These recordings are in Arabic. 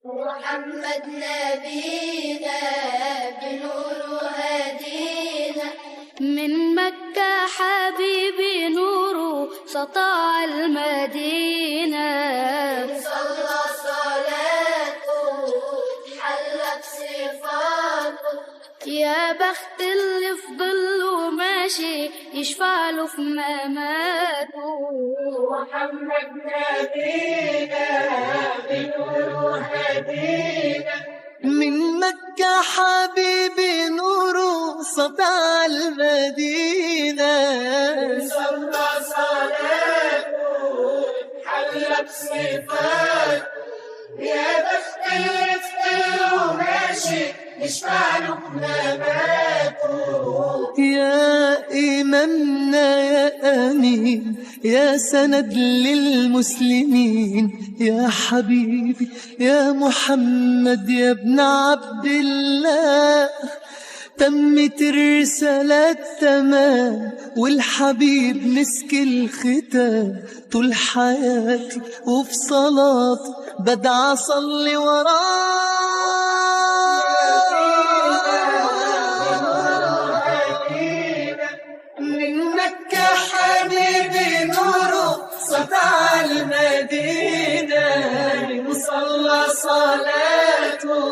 محمد نبينا بنور هدينا، من مكة حبيبي نوره سطع المدينة، صلى صلاته حلى بصفاته، يا بخت اللي في ظله ماشي يشفع له في مماته. محمد نبينا بنور هدينا، من مكة حبيبي نوره سطع المدينة، صلى صلاته حلى بصفاته، يا بخت اللي في ظله ماشي يشفع له في مماته. يا إمامنا يا أمين يا سند للمسلمين، يا حبيبي يا محمد يا ابن عبد الله، تمت الرسالة تمام والحبيب مسك الختام، طول حياتي وفي صلاتي بدعى أصلي وراه. من مكة حبيبي نوره سطع المدينة، وصلى صلاته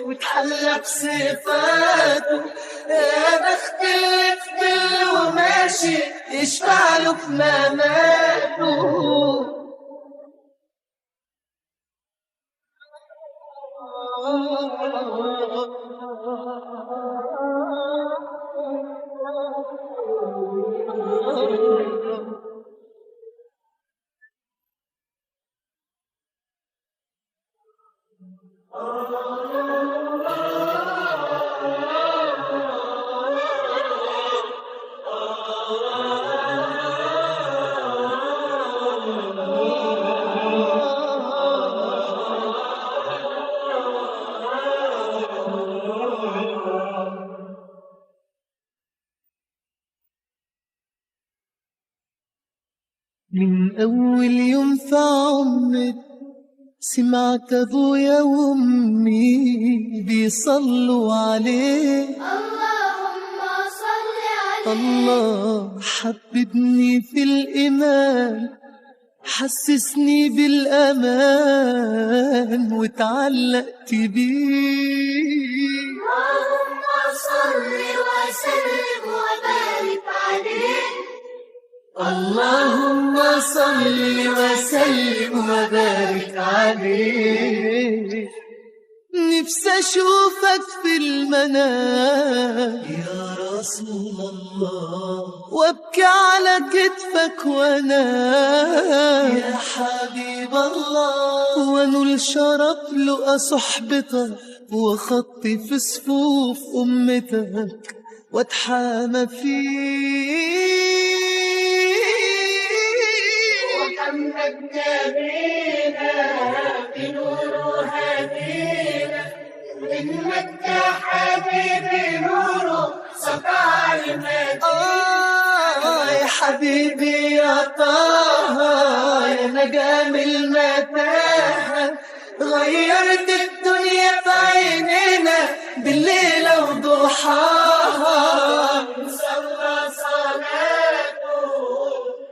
وتحلى بصفاته، يا بخت اللي في ظله ماشي يشفع له في مماته. من أول يوم في عمري سمعت أبويا وأمي بيصلوا عليه، اللهم صل عليه. الله حببني في الإيمان حسسني بالأمان وتعلقت بيه. اللهم صل وسلم وبارك عليه، اللهم صل وسلم وبارك عليه. نفسي أشوفك في المنام يا رسول الله، وأبكي على كتفك وأنام يا حبيب الله، وأنول شرف لقى صحبتك وخطي في صفوف أمتك واتحامى فيك. محمد نبينا بنور هدينا، من مكة حبيبي نوره سطع المدينة، يا حبيبي يا طه يا نجم المتاهة، غيرت الدنيا في عينينا بالليلة وضحاها، صلى صلاته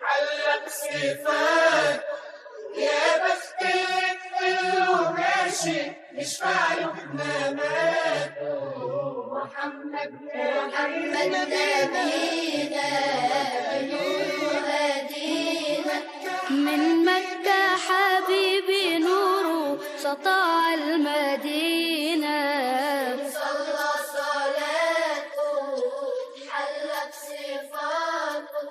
حلى بصفاته، يا بخت اللي في ظله ماشي يشفع له في مماته. محمد نبينا بنور هدينا، من مكة حبيبي نوره سطع المدينة، صلى صلاته حلى بصفاته،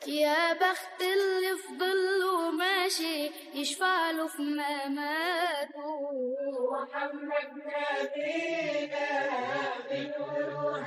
يا بخت اللي في ظله ماشي يشفع له في مماته. محمد نبينا بنور